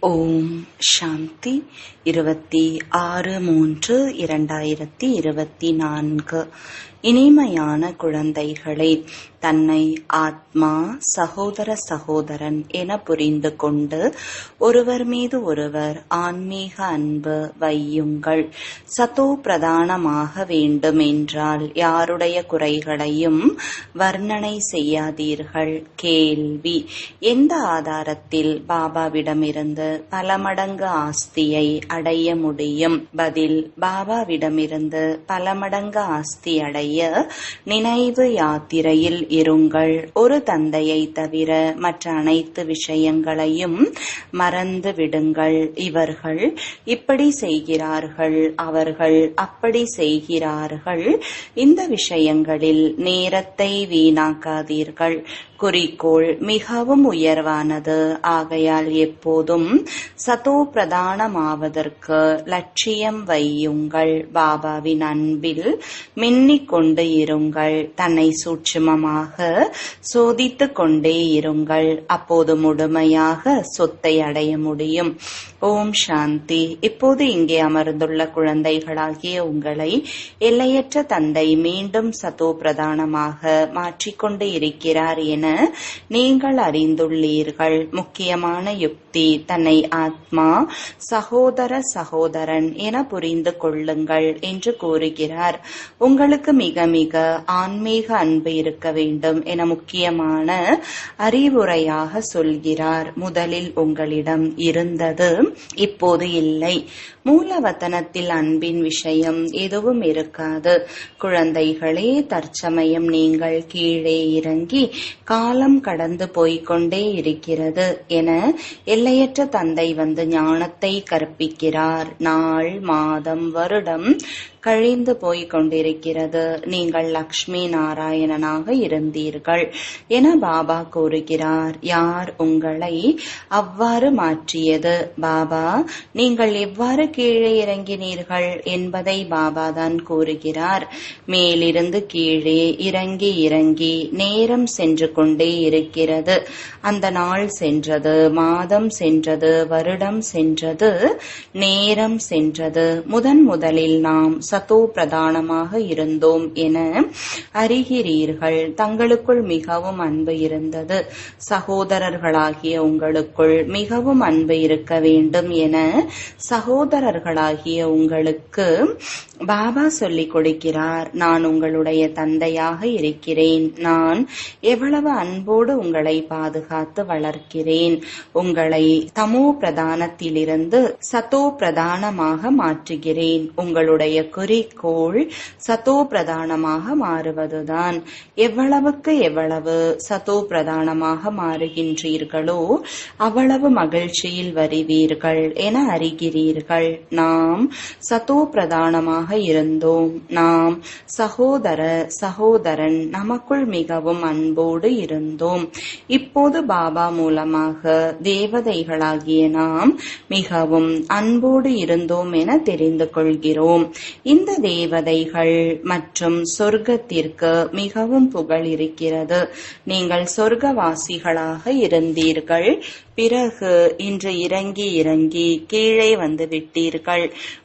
ஓம் சாந்தி 26/3/2024. இனிமையான குழந்தைகளே, தன்னை ஆத்மா, சகோதர சகோதரன் என புரிந்து கொண்டு ஒருவர் மீது ஒருவர் ஆன்மீக அன்பு வையுங்கள். சதோ பிரதானமாக வேண்டும் என்றால் யாருடைய குறைகளையும் வர்ணனை செய்யாதீர்கள். கேள்வி: எந்த ஆதாரத்தில் பாபாவிடமிருந்து பல மடங்கு ஆஸ்தியை அடைய முடியும்? பதில்: பாபாவிடமிருந்து பல மடங்கு ஆஸ்தி அடைய நினைவு யாத்திரையில் இருங்கள். ஒரு தந்தையை தவிர மற்ற அனைத்து விஷயங்களையும் மறந்து விடுங்கள். இவர்கள் இப்படி செய்கிறார்கள், அவர்கள் அப்படி செய்கிறார்கள். இந்த விஷயங்களில் நேரத்தை வீணாக்காதீர்கள். குறிக்கோள் மிகவும் உயர்வானது. ஆகையால் எப்போதும் சதோ பிரதானமாவதற்கு லட்சியம் வையுங்கள். பாபாவின் அன்பில் மின்னிக் கொண்டு இருங்கள். தன்னை சூட்சுமமாக சோதித்துக் கொண்டே இருங்கள். அப்போது முழுமையாக சொத்தை அடைய முடியும். ஓம் சாந்தி. இப்போது இங்கே அமர்ந்துள்ள குழந்தைகளாகிய உங்களை எல்லையற்ற தந்தை மீண்டும் சதோ பிரதானமாக மாற்றிக்கொண்டு இருக்கிறார் என நீங்கள் அறிந்துள்ளீர்கள். முக்கியமான யுக்தி: தன்னை ஆத்மா, சகோதர சகோதரன் என புரிந்து கொள்ளுங்கள் என்று கூறுகிறார். உங்களுக்கு மிக மிக ஆன்மீக அன்பு இருக்க வேண்டும் என முக்கியமான அறிவுரையாக சொல்கிறார். முதலில் உங்களிடம் இருந்தது, இப்போது இல்லை. மூலவத்தனத்தில் அன்பின் விஷயம் எதுவும் இருக்காது. குழந்தைகளே, தற்சமயம் நீங்கள் கீழே இறங்கி காலம் கடந்து போய்கொண்டே இருக்கிறது என எல்லையற்ற தந்தை வந்து ஞானத்தை கற்பிக்கிறார். நாள், மாதம், வருடம் கழிந்து போய்கொண்டிருக்கிறது. நீங்கள் லக்ஷ்மி நாராயணனாக இருந்தீர்கள் என பாபா கூறுகிறார். யார் உங்களை அவ்வாறு மாற்றியது? பாபா, நீங்கள் எவ்வாறு கீழே இறங்கினீர்கள் என்பதை பாபா தான் கூறுகிறார். மேலிருந்து கீழே இறங்கி இறங்கி நேரம் சென்று கொண்டே இருக்கிறது. அந்த நாள் சென்றது, மாதம் சென்றது, வருடம் சென்றது, நேரம் சென்றது. முதலில் நாம் சதோ பிரதானமாக இருந்தோம் என அறிகிறீர்கள். தங்களுக்குள் மிகவும் அன்பு இருந்தது. சகோதரர்களாகிய உங்களுக்குள் மிகவும் அன்பு இருக்க வேண்டும் என சகோதரர்களாகிய உங்களுக்கு பாபா சொல்லிக் கொடுக்கிறார். நான் உங்களுடைய தந்தையாக இருக்கிறேன். நான் எவ்வளவு அன்போடு உங்களை பாதுகாத்து வளர்க்கிறேன். உங்களை தமோ பிரதானத்திலிருந்து சதோ பிரதானமாக மாற்றுகிறேன். உங்களுடைய குறிக்கோள் சதோ பிரதானமாக மாறுவதுதான். எவ்வளவுக்கு எவ்வளவு சதோ பிரதானமாக மாறுகின்றீர்களோ அவ்வளவு மகிழ்ச்சியில் வருவீர்கள் என அறிகிறீர்கள். நாம் சதோ பிரதானமாக இருந்தோம். நாம் சகோதர சகோதரன், நமக்குள் மிகவும் அன்போடு இருந்தோம். இப்போது பாபா மூலமாக தேவதைகளாகிய நாம் மிகவும் அன்போடு இருந்தோம் என தெரிந்து கொள்கிறோம். இந்த தேவதைகள் மற்றும் சொர்க்கத்திற்கு மிகவும் புகழ் இருக்கிறது. நீங்கள் சொர்க்கவாசிகளாக இருந்தீர்கள். பிறகு இன்று இறங்கி இறங்கி கீழே வந்து விட்டீர்கள்.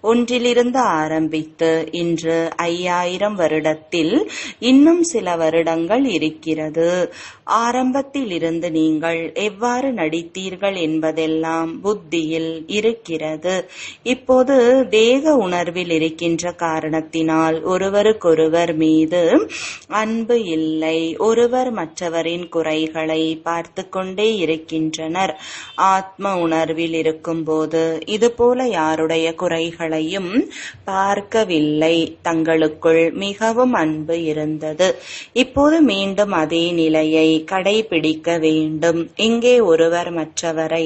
ஒன்றிலிருந்து ஆரம்பித்து இன்று 5000 வருடத்தில் இன்னும் சில வருடங்கள் இருக்கிறது. ஆரம்பத்தில் இருந்து நீங்கள் எவ்வாறு நடித்தீர்கள் என்பதெல்லாம் புத்தியில் இருக்கிறது. இப்போது தேக உணர்வில் இருக்கின்ற காரணத்தினால் ஒருவருக்கொருவர் மீது அன்பு இல்லை. ஒருவர் மற்றவரின் குறைகளை பார்த்து கொண்டே இருக்கின்றனர். ஆத்ம உணர்வில் இருக்கும்போது இதுபோல யாருடைய குறைகளையும் பார்க்கவில்லை. தங்களுக்குள் மிகவும் அன்பு இருந்தது. இப்போது மீண்டும் அதே நிலையை கடைபிடிக்க வேண்டும். இங்கே ஒருவர் மற்றவரை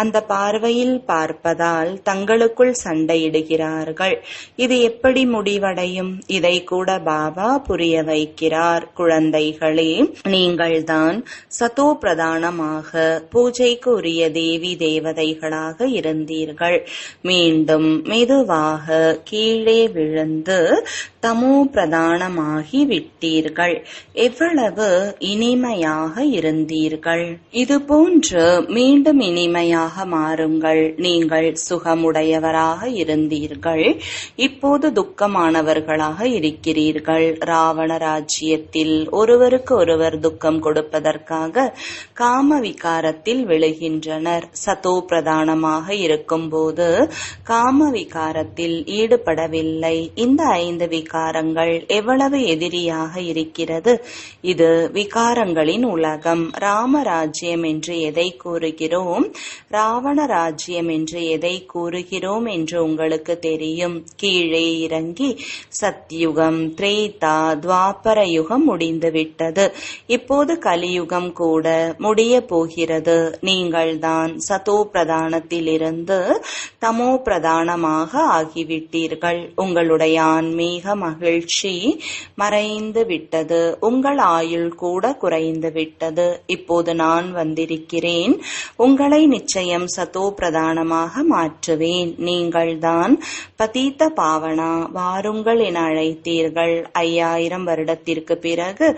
அந்த பார்வையில் பார்ப்பதால் தங்களுக்குள் சண்டையிடுகிறார்கள். இது எப்படி முடிவடையும்? இதை கூட பாபா புரிய வைக்கிறார். குழந்தைகளே, நீங்கள்தான் சதோ பிரதானமாக பூஜைக்கு உரிய தேவி தேவதைகளாக இருந்தீர்கள். மீண்டும் மெதுவாக கீழே விழுந்து தமோ பிரதானமாகி விட்டீர்கள். எவ்வளவு இனிமையாக இருந்தீர்கள். இதுபோன்று மீண்டும் இனிமையாக மாறுங்கள். நீங்கள் சுகமுடையவராக இருந்தீர்கள். இப்போது துக்கமானவர்களாக இருக்கிறீர்கள். ராவண ராஜ்யத்தில் ஒருவருக்கு ஒருவர் துக்கம் கொடுப்பதற்காக காம விகாரத்தில் விழுகின்றனர். சதோ பிரதானமாக இருக்கும்போது காம விகாரத்தில் ஈடுபடவில்லை. இந்த 5 விகாரங்கள் எவ்வளவு எதிரியாக இருக்கிறது. இது விகாரங்களின் உலகம். ராமராஜ்யம் என்று எதை கூறுகிறோம், ராவண ராஜ்யம் என்று எதை கூறுகிறோம் என்று உங்களுக்கு தெரியும். கீழே இறங்கி சத்யுகம், திரேதா, துவாபர யுகம் முடிந்துவிட்டது. இப்போது கலியுகம் கூட முடிய போகிறது. நீங்கள்தான் சதோ பிரதானத்திலிருந்து தமோ பிரதானமாக ஆகிவிட்டீர்கள். உங்களுடைய ஆன்மீக மகிழ்ச்சி மறைந்து விட்டது. உங்கள் ஆயுள் கூட குறைந்து விட்டது. இப்போது நான் வந்திருக்கிறேன். உங்களை நிச்சயம் சதோ பிரதானமாக மாற்றுவேன். நீங்கள்தான் பதீத பாவனா, வாருங்கள் என அழைத்தீர்கள். 5000 வருடத்திற்கு பிறகு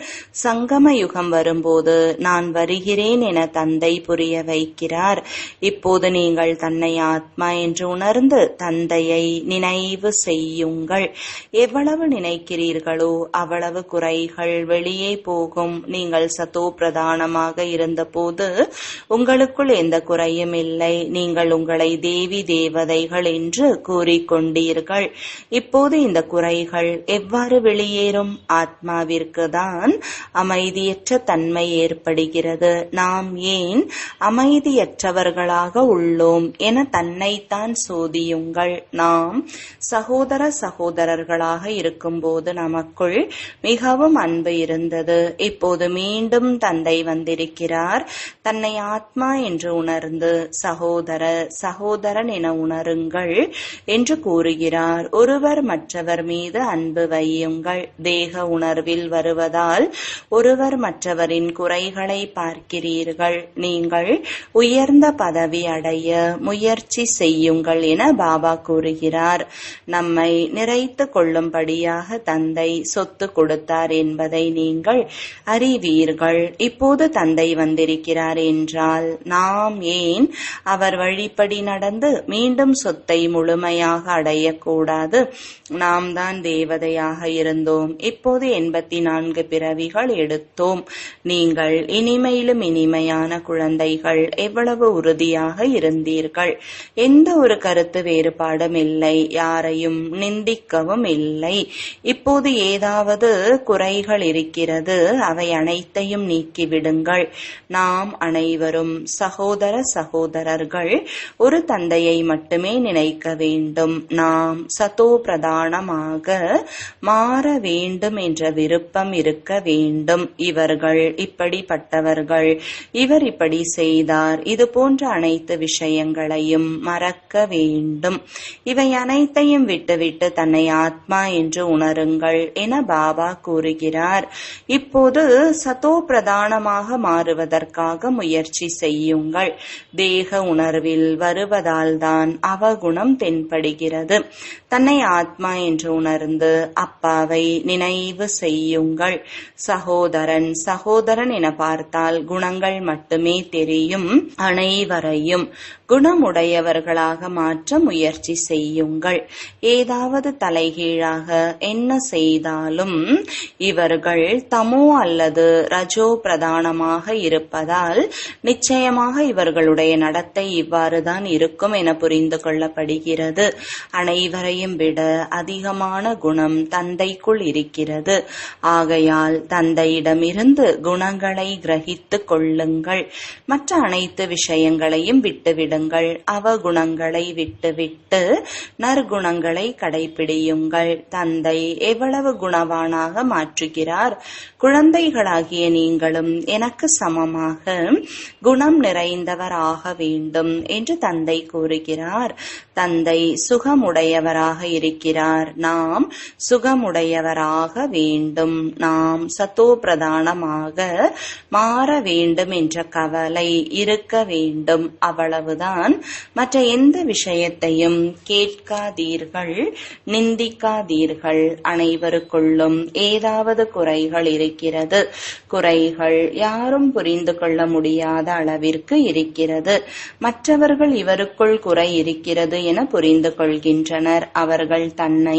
சங்கம யுகம் வரும்போது நான் வருகிறேன் என தந்தை புரிய வைக்கிறார். இப்போது நீங்கள் தன்னை ஆத்மா என்று உணர்ந்து தந்தையை நினைவு செய்யுங்கள். எவ்வளவு நினைக்கிறீர்களோ அவ்வளவு குறைகள் வெளியே போகும். நீங்கள் சதோ பிரதானமாக இருந்தபோது உங்களுக்குள் எந்த குறையும் இல்லை. நீங்கள் உங்களை தேவி தேவதைகள் என்று கூறிக்கொண்டீர்கள். இப்போது இந்த குறைகள் எவ்வாறு வெளியேறும்? ஆத்மாவிற்கு தான் அமைதியற்ற தன்மை ஏற்படுகிறது. நாம் ஏன் அமைதியற்றவர்களாக உள்ளோம் என தன்னைத்தான் சோதியுங்கள். நாம் சகோதர சகோதரர்களாக இருக்கும்போது நமக்குள் மிகவும் அன்பு இருந்தது. இப்போது மீண்டும் தந்தை வந்திருக்கிறார். தன்னை ஆத்மா என்று உணர்ந்து சகோதர சகோதரன் என உணருங்கள் என்று கூறுகிறார். ஒருவர் மற்றவர் மீது அன்பு வையுங்கள். தேக உணர்வில் வருவதால் ஒருவர் மற்றவரின் குறைகளை பார்க்கிறீர்கள். நீங்கள் உயர்ந்த பதவி அடைய முயற்சி செய்யுங்கள் என பாபா கூறுகிறார். நம்மை நிறைத்து கொள்ளும்படியாக தந்தை சொத்து கொடுத்தார் என்பதை நீங்கள் அறிவீர்கள். இப்போது தந்தை வந்திருக்கிறார் என்றால் நாம் ஏன் அவர் வழிப்படி நடந்து மீண்டும் சொத்தை முழுமையாக அடையக்கூடாது? நாம் தான் தேவதையாக இருந்தோம். இப்போது 84 பிறவிகள் எடுத்தோம். நீங்கள் இனிமையிலும் இனிமையான குழந்தைகள். எவ்வளவு உறுதியாக இருந்தீர்கள். எந்த ஒரு கருத்து வேறுபாடும் இல்லை. யாரையும் நிந்திக்கவும் இல்லை. இப்போது ஏதாவது குறைகள் இருக்கிறது. அவை அனைத்தையும் நீக்கிவிடுங்கள். நாம் அனைவரும் சகோதர சகோதரர்கள். ஒரு தந்தையை மட்டுமே நினைக்க வேண்டும். நாம் சதோ பிரதானமாக மாற வேண்டும் என்ற விருப்பம் இருக்க வேண்டும். இவர்கள் இப்படிப்பட்டவர்கள், இவர் இப்படி செய்தார், இது போன்ற அனைத்து விஷயங்களையும் மறக்க வேண்டும். இவை அனைத்தையும் விட்டுவிட்டு தன்னை ஆத்மா என்று உணருங்கள் என பாபா கூறுகிறார். இப்போது சதோ பிரதானமாக மாறுவதற்காக முயற்சி செய்யுங்கள். தேக உணர்வில் வருவதால் தான் அவகுணம் தென்படுகிறது. தன்னை ஆத்மா என்று உணர்ந்து அப்பாவை நினைவு செய்யுங்கள். சகோதரன் சகோதரன் என பார்த்தால் குணங்கள் மட்டுமே தெரியும். அனைவரையும் குணமுடையவர்களாக மாற்ற முயற்சி செய்யுங்கள். ஏதாவது தலைகீழாக என்ன செய்தாலும் இவர்கள் தமோ அல்லது ரஜோ பிரதானமாக இருப்பதால் நிச்சயமாக இவர்களுடைய நடத்தை இவ்வாறுதான் இருக்கும் என புரிந்து கொள்ளப்படுகிறது. அனைவரையும் விட அதிகமான குணம் தந்தைக்குள் இருக்கிறது. ஆகையால் தந்தையிடமிருந்து குணங்களை கிரகித்துக் கொள்ளுங்கள். மற்ற அனைத்து விஷயங்களையும் விட்டுவிடுங்கள். அவகுணங்களை விட்டுவிட்டு நற்குணங்களை கடைபிடியுங்கள். தந்தை எவ்வளவு குணவானாக மாற்றுகிறார். குழந்தைகளாகிய நீங்களும் எனக்கு சமமாக குணம் நிறைந்தவர் ஆக வேண்டும் என்று தந்தை கூறுகிறார். தந்தை சுகமுடையவராக இருக்கிறார். நாம் சுகமுடையவராக வேண்டும். நாம் சத்தோ பிரதானமாக மாற வேண்டும் என்ற கவலை இருக்க வேண்டும். அவ்வளவுதான். தான். மற்ற எந்த விஷயத்தையும் கேட்காதீர்கள், நிந்திக்காதீர்கள். அனைவருக்குள்ளும் ஏதாவது குறைகள் இருக்கிறது. குறைகள் யாரும் புரிந்து கொள்ள முடியாத அளவிற்கு இருக்கிறது. மற்றவர்கள் இவருக்குள் குறை இருக்கிறது என புரிந்து கொள்கின்றனர். அவர்கள் தன்னை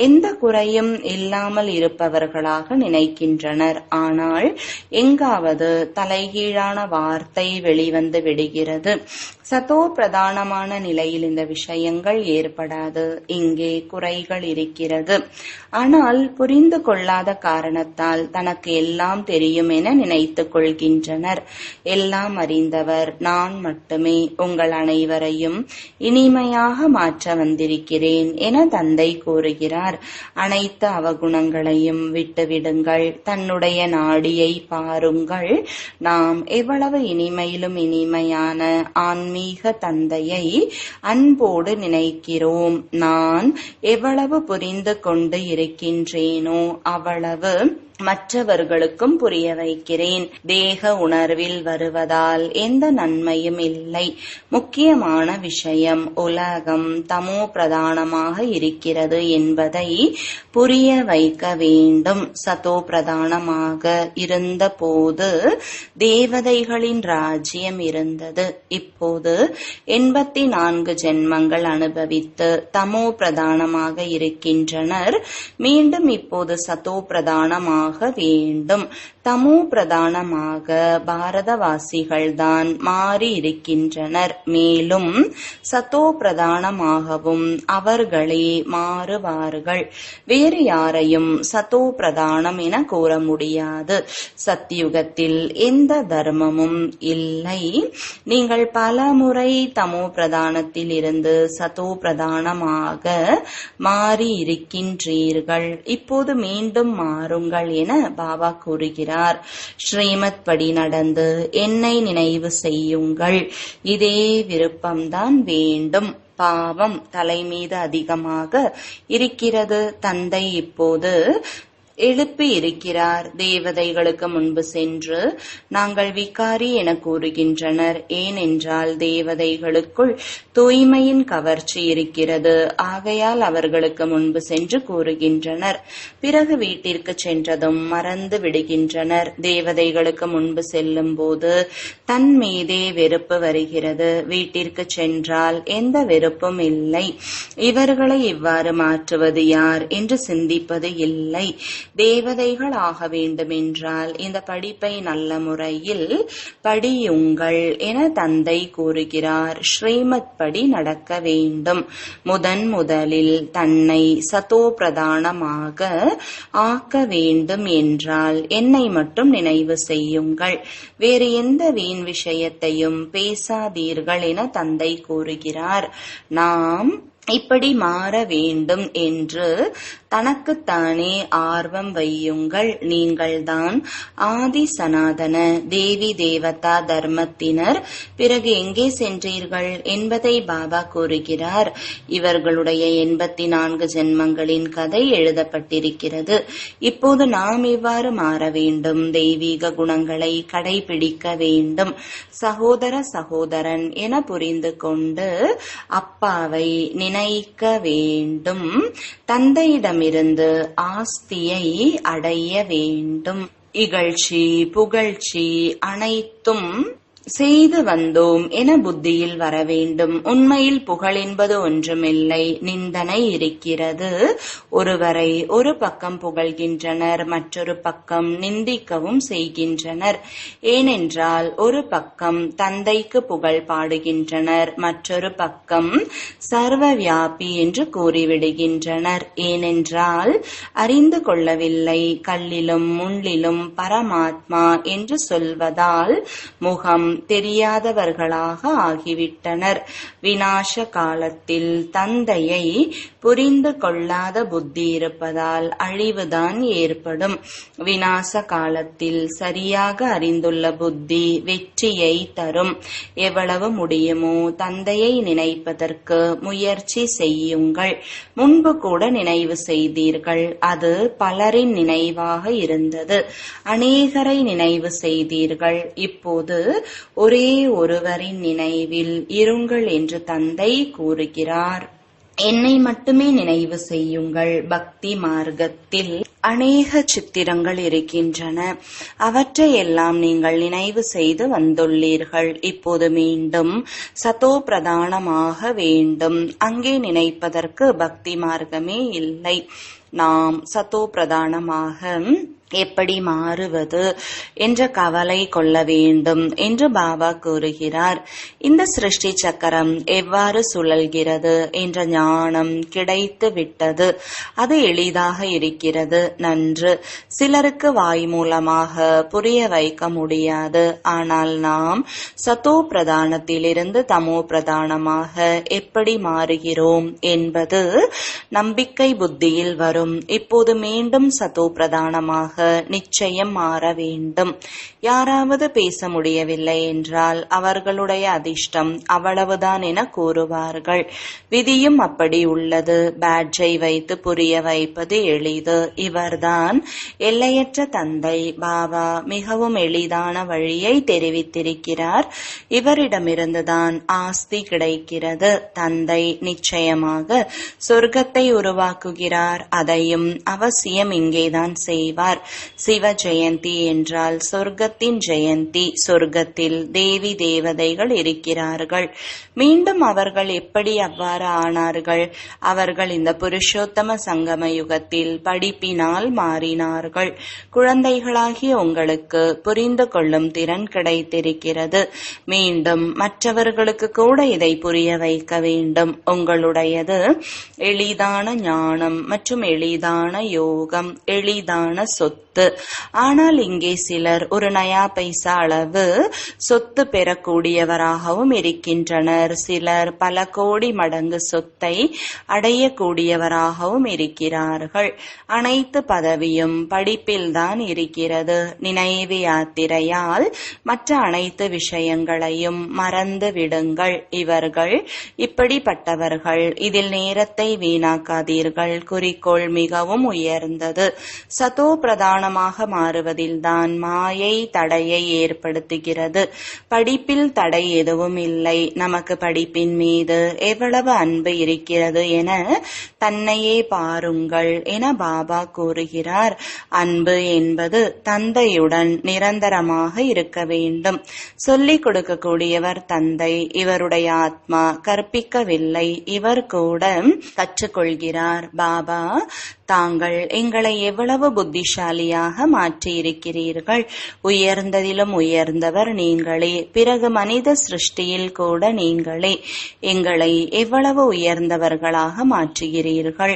எந்த குறையும் இல்லாமல் இருப்பவர்களாக நினைக்கின்றனர். ஆனால் எங்காவது தலைகீழான வார்த்தை வெளிவந்து விடுகிறது. சதோ பிரதானமான நிலையில் இந்த விஷயங்கள் ஏற்படாது. இங்கே குறைகள் இருக்கிறது. ஆனால் புரிந்து கொள்ளாத காரணத்தால் தனக்கு எல்லாம் தெரியும் என நினைத்துக் கொள்கின்றனர். எல்லாம் அறிந்தவர் நான் மட்டுமே. உங்கள் அனைவரையும் இனிமையாக மாற்ற வந்திருக்கிறேன் என தந்தை கூறுகிறார். அனைத்து அவகுணங்களையும் விட்டுவிடுங்கள். தன்னுடைய நாடியை பாருங்கள். நாம் எவ்வளவு இனிமையிலும் இனிமையான ஆன்மீக தந்தையை அன்போடு நினைக்கிறோம். நான் எவ்வளவு புரிந்து கொண்டு இருக்கின்றேனோ அவ்வளவு மற்றவர்களுக்கும் புரிய வைக்கிறேன். தேக உணர்வில் வருவதால் எந்த நன்மையும் இல்லை. முக்கியமான விஷயம் உலகம் தமோ பிரதானமாக இருக்கிறது என்பதை புரிய வைக்க வேண்டும். சதோ பிரதானமாக இருந்த போது தேவதைகளின் ராஜ்யம் இருந்தது. இப்போது 84 ஜென்மங்கள் அனுபவித்து தமோ பிரதானமாக இருக்கின்றனர். மீண்டும் இப்போது சதோ பிரதானமாக வேண்டும். தமோ பிரதானமாக பாரதவாசிகள்தான் மாறி இருக்கின்றனர். மேலும் சதோ பிரதானமாகவும் அவர்களே மாறுவார்கள். வேறு யாரையும் சதோ பிரதானம் என கூற முடியாது. சத்தியுகத்தில் எந்த தர்மமும் இல்லை. நீங்கள் பல முறை தமோ பிரதானத்தில் இருந்து சதோ பிரதானமாக மாறி இருக்கின்றீர்கள். இப்போது மீண்டும் மாறுங்கள் என பாபா கூறுகிறார். ஸ்ரீமத் படி நடந்து என்னை நினைவு செய்யுங்கள். இதே விருப்பம்தான் வேண்டும். பாவம் தலைமீது அதிகமாக இருக்கிறது. தந்தை இப்போது எழுப்பி இருக்கிறார். தேவதைகளுக்கு முன்பு சென்று நாங்கள் விகாரி என கூறுகின்றனர். ஏனென்றால் தேவதைகளுக்குள் தூய்மையின் கவர்ச்சி இருக்கிறது. ஆகையால் அவர்களுக்கு முன்பு சென்று கூறுகின்றனர். பிறகு வீட்டிற்கு சென்றதும் மறந்து விடுகின்றனர். தேவதைகளுக்கு முன்பு செல்லும் போது தன் மீதே வெறுப்பு வருகிறது. வீட்டிற்கு சென்றால் எந்த வெறுப்பும் இல்லை. இவர்களை இவ்வாறு மாற்றுவது யார் என்று சிந்திப்பது இல்லை. தேவதைகள் ஆக வேண்டுமென்றால் இந்த படிப்பை நல்ல முறையில் படியுங்கள் என தந்தை கூறுகிறார். ஸ்ரீமத் படி நடக்க வேண்டும். முதலில் தன்னை சதோ பிரதானமாக ஆக்க வேண்டும் என்றால் என்னை மட்டும் நினைவு செய்யுங்கள். வேறு எந்த வீண் விஷயத்தையும் பேசாதீர்கள் என தந்தை கூறுகிறார். நாம் இப்படி மாற வேண்டும் என்று தனக்குத்தானே ஆர்வம் வையுங்கள். நீங்கள்தான் ஆதி சனாதன தேவி தேவதா தர்மத்தினர். பிறகு எங்கே சென்றீர்கள் என்பதை பாபா கூறுகிறார். இவர்களுடைய 84 ஜென்மங்களின் கதை எழுதப்பட்டிருக்கிறது. இப்போது நாம் இவ்வாறு மாற வேண்டும். தெய்வீக குணங்களை கடைபிடிக்க வேண்டும். சகோதர சகோதரன் என புரிந்து கொண்டு அப்பாவை நினைக்க வேண்டும். தந்தையிடமிருந்து ஆஸ்தியை அடைய வேண்டும். இகழ்ச்சி புகழ்ச்சி அனைத்தும் செய்து வந்தோம் என புத்தியில் வர வேண்டும். உண்மையில் புகழ் என்பது ஒன்றுமில்லை, நிந்தனை இருக்கிறது. ஒருவரை ஒரு பக்கம் புகழ்கின்றனர், மற்றொரு பக்கம் நிந்திக்கவும் செய்கின்றனர். ஏனென்றால் ஒரு பக்கம் தந்தைக்கு புகழ் பாடுகின்றனர், மற்றொரு பக்கம் சர்வ வியாபி என்று கூறிவிடுகின்றனர். ஏனென்றால் அறிந்து கொள்ளவில்லை. கல்லிலும் முள்ளிலும் பரமாத்மா என்று சொல்வதால் முகம் தெரியாதவர்களாக ஆகிவிட்டனர். விநாச காலத்தில் தந்தையை புரிந்து கொள்ளாத புத்தி இருப்பதால் அழிவுதான் ஏற்படும். விநாச காலத்தில் சரியாக அறிந்துள்ள புத்தி வெற்றியை தரும். எவ்வளவு முடியுமோ தந்தையை நினைப்பதற்கு முயற்சி செய்யுங்கள். முன்பு கூட நினைவு செய்தீர்கள். அது பலரின் நினைவாக இருந்தது. அநேகரை நினைவு செய்தீர்கள். இப்போது ஒரே ஒருவரின் நினைவில் இருங்கள் என்று தந்தை கூறுகிறார். என்னை மட்டுமே நினைவு செய்யுங்கள். பக்தி மார்க்கத்தில் அநேக சித்திரங்கள் இருக்கின்றன. அவற்றையெல்லாம் நீங்கள் நினைவு செய்து வந்துள்ளீர்கள். இப்போது மீண்டும் சதோ பிரதானமாக வேண்டும். அங்கே நினைப்பதற்கு பக்தி மார்க்கமே இல்லை. நாம் சதோ பிரதானமாக எப்படி மாறுவது என்ற கவலை கொள்ள வேண்டும் என்று பாபா கூறுகிறார். இந்த சிருஷ்டி சக்கரம் எவ்வாறு சுழல்கிறது என்ற ஞானம் கிடைத்து விட்டது. அது எளிதாக இருக்கிறது. நன்று. சிலருக்கு வாய் மூலமாக புரிய வைக்க முடியாது. ஆனால் நாம் சதோ பிரதானத்திலிருந்து தமோ பிரதானமாக எப்படி மாறுகிறோம் என்பது நம்பிக்கை புத்தியில் வரும். இப்போது மீண்டும் சதோ பிரதானமாக நிச்சயம் மாற வேண்டும். யாராவது பேச முடியவில்லை என்றால் அவர்களுடைய அதிர்ஷ்டம் அவ்வளவுதான் என கூறுவார்கள். விதியும் அப்படி உள்ளது. பேட்ஜை வைத்து புரிய வைப்பது எளிது. இவர்தான் எல்லையற்ற தந்தை பாபா. மிகவும் எளிதான வழியை தெரிவித்திருக்கிறார். இவரிடமிருந்துதான் ஆஸ்தி கிடைக்கிறது. தந்தை நிச்சயமாக சொர்க்கத்தை உருவாக்குகிறார். அதையும் அவசியம் இங்கேதான் செய்வார். சிவ ஜெயந்தி என்றால் சொர்க்கத்தின் ஜெயந்தி. சொர்க்கத்தில் தேவி தேவதைகள் இருக்கிறார்கள். மீண்டும் அவர்கள் எப்படி அவ்வாறு ஆனார்கள்? அவர்கள் இந்த புருஷோத்தம சங்கம யுகத்தில் படிப்பினால் மாறினார்கள். குழந்தைகளாகிய உங்களுக்கு புரிந்து கொள்ளும் திறன் கிடைத்திருக்கிறது. மீண்டும் மற்றவர்களுக்கு கூட இதை புரிய வைக்க வேண்டும். உங்களுடையது எளிதான ஞானம் மற்றும் எளிதான யோகம், எளிதான சொத்து. ஆனால் இங்கே சிலர் ஒரு நயா பைசா அளவு சொத்து பெறக்கூடியவராகவும் இருக்கின்றனர். சிலர் பல கோடி மடங்கு சொத்தை அடையக்கூடியவராகவும் இருக்கிறார்கள். அனைத்து பதவியும் படிப்பில்தான் இருக்கிறது. நினைவு யாத்திரையால் மற்ற அனைத்து விஷயங்களையும் மறந்து விடுங்கள். இவர்கள் இப்படிப்பட்டவர்கள். இதில் நேரத்தை வீணாக்காதீர்கள். குறிக்கோள் மிகவும் உயர்ந்தது. சதோ பிரதானமாக மாறுவதில்தான் மாயை தடையை ஏற்படுத்துகிறது. படிப்பில் தடை எதுவும் இல்லை. நமக்கு படிப்பின் மீது எவ்வளவு அன்பு இருக்கிறது என தன்னையே பாருங்கள் என பாபா கூறுகிறார். அன்பு என்பது தந்தையுடன் நிரந்தரமாக இருக்க வேண்டும். சொல்லிக் கொடுக்கக்கூடியவர் தந்தை. இவருடைய ஆத்மா கற்பிக்கவில்லை. இவர் கூட கற்றுக்கொள்கிறார். பாபா, தாங்கள் எங்களை எவ்வளவு புத்திசாலியாக மாற்றியிருக்கிறீர்கள். உயர்ந்ததிலும் உயர்ந்தவர் நீங்களே. பிறகு மனித சிருஷ்டியில் கூட நீங்களே எங்களை எவ்வளவு உயர்ந்தவர்களாக மாற்றுகிறீர்கள்.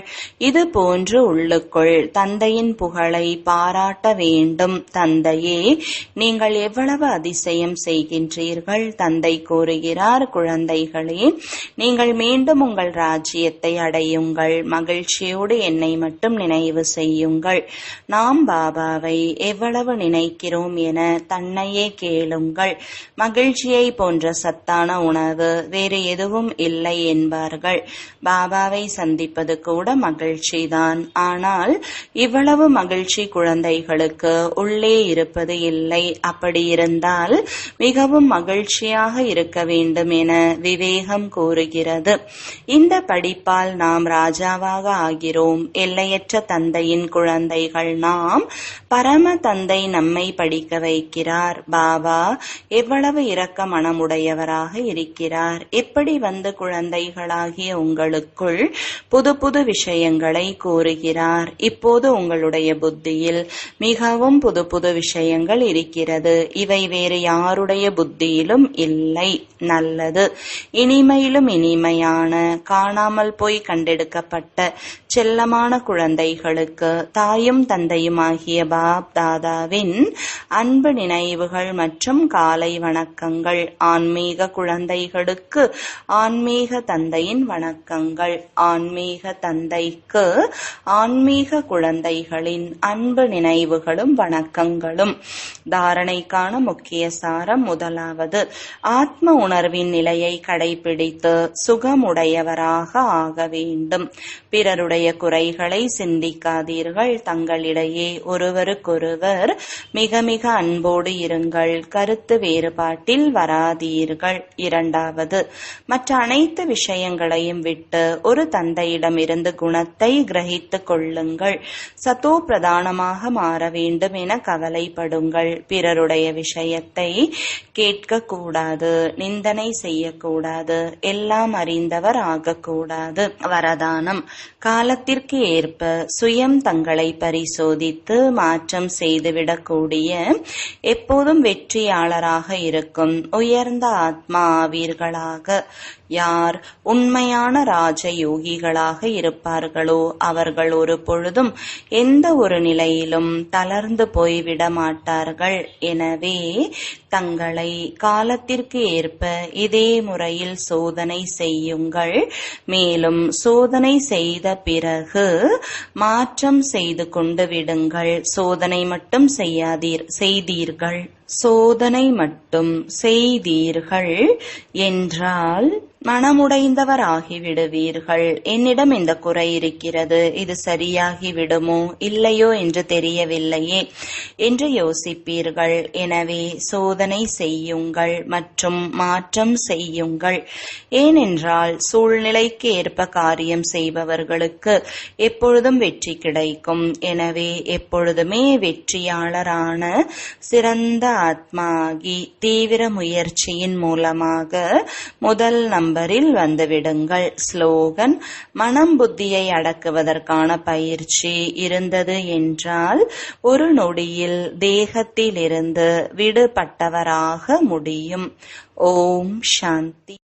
இது போன்று உள்ளுக்குள் தந்தையின் புகழை பாராட்ட வேண்டும். தந்தையே, நீங்கள் எவ்வளவு அதிசயம் செய்கின்றீர்கள். தந்தை கூறுகிறார், குழந்தைகளே, நீங்கள் மீண்டும் உங்கள் ராஜ்யத்தை அடையுங்கள். மகிழ்ச்சியோடு என்னை மட்டும் நினைவு செய்யுங்கள். நாம் பாபாவை எவ்வளவு நினைக்கிறோம் என தன்னையே கேளுங்கள். மகிழ்ச்சியை போன்ற சத்தான உணவு வேறு எதுவும் இல்லை என்பார்கள். பாபாவை சந்திப்பது கூட மகிழ்ச்சிதான். ஆனால் இவ்வளவு மகிழ்ச்சி குழந்தைகளுக்கு உள்ளே இருப்பது இல்லை. அப்படி இருந்தால் மிகவும் மகிழ்ச்சியாக இருக்க வேண்டும் என விவேகம் கூறுகிறது. இந்த படிப்பால் நாம் ராஜாவாக ஆகிறோம். எல்லையற்ற தந்தையின் குழந்தைகள் நாம். பரம தந்தை நம்மை படிக்க வைக்கிறார். பாபா எவ்வளவு இரக்க மனமுடையவராக இருக்கிறார். எப்படி வந்து குழந்தைகளாகிய உங்களுக்குள் புது புது விஷயங்களை கூறுகிறார். இப்போது உங்களுடைய புத்தியில் மிகவும் புது புது விஷயங்கள் இருக்கிறது. இவை வேறு யாருடைய புத்தியிலும் இல்லை. நல்லது. இனிமையிலும் இனிமையான, காணாமல் போய் கண்டெடுக்கப்பட்ட செல்லமான குழந்தைகளுக்கு தாயும் தந்தையுமாகிய பாப் தாதாவின் அன்பு நினைவுகள் மற்றும் காலை வணக்கங்கள். ஆன்மீக குழந்தைகளுக்கு ஆன்மீக தந்தையின் வணக்கங்கள். ஆன்மீக தந்தைக்கு ஆன்மீக குழந்தைகளின் அன்பு நினைவுகளும் வணக்கங்களும். தாரணைக்கான முக்கிய சாரம். முதலாவது, ஆத்ம உணர்வின் நிலையை கடைபிடித்து சுகமுடையவராக ஆக வேண்டும். பிறருடைய பிறருடைய குறைகளை சிந்திக்காதீர்கள். தங்களிடையே ஒருவருக்கொருவர் மிக மிக அன்போடு இருங்கள். கருத்து வேறுபாட்டில் வராதீர்கள். 2வது, மற்ற அனைத்து விஷயங்களையும் விட்டு ஒரு தந்தையிடமிருந்து குணத்தை கிரகித்துக் கொள்ளுங்கள். சத்தோ பிரதானமாக மாற வேண்டும் என கவலைப்படுங்கள். பிறருடைய விஷயத்தை கேட்கக்கூடாது, நிந்தனை செய்யக்கூடாது, எல்லாம் அறிந்தவர் ஆகக்கூடாது. வரதானம்: காலத்திற்கு ஏற்ப சுயம் தங்களை பரிசோதித்து மாற்றம் செய்துவிடக்கூடிய, எப்போதும் வெற்றியாளராக இருக்கும் உயர்ந்த ஆத்மா ஆவீர்களாக. யார் உண்மையான ராஜயோகிகளாக இருப்பார்களோ அவர்கள் ஒரு பொழுதும் எந்த ஒரு நிலையிலும் தளர்ந்து போய்விட மாட்டார்கள். எனவே தங்களை காலத்திற்கு ஏற்ப இதே முறையில் சோதனை செய்யுங்கள். மேலும் சோதனை செய்த பிறகு மாற்றம் செய்து கொண்டு விடுங்கள். சோதனை மட்டும் செய்தீர்கள் சோதனை மட்டும் செய்தீர்கள் என்றால் மனமுடைந்தவர் ஆகிவிடுவீர்கள். என்னிடம் இந்த குறை இருக்கிறது, இது சரியாகி விடுமோ இல்லையோ என்று தெரியவில்லையே என்று யோசிப்பீர்கள். எனவே சோதனை செய்யுங்கள் மற்றும் மாற்றம் செய்யுங்கள். ஏனென்றால் சூழ்நிலைக்கு ஏற்ப காரியம் செய்பவர்களுக்கு எப்பொழுதும் வெற்றி கிடைக்கும். எனவே எப்பொழுதுமே வெற்றியாளரான சிறந்த ஆத்மாகி தீவிர முயற்சியின் மூலமாக முதல் நம்பரில் வந்துவிடுங்கள். ஸ்லோகன்: மனம் புத்தியை அடக்குவதற்கான பயிற்சி இருந்தது என்றால் ஒரு நொடியில் தேகத்திலிருந்து விடுபட்டவராக முடியும். ஓம் சாந்தி.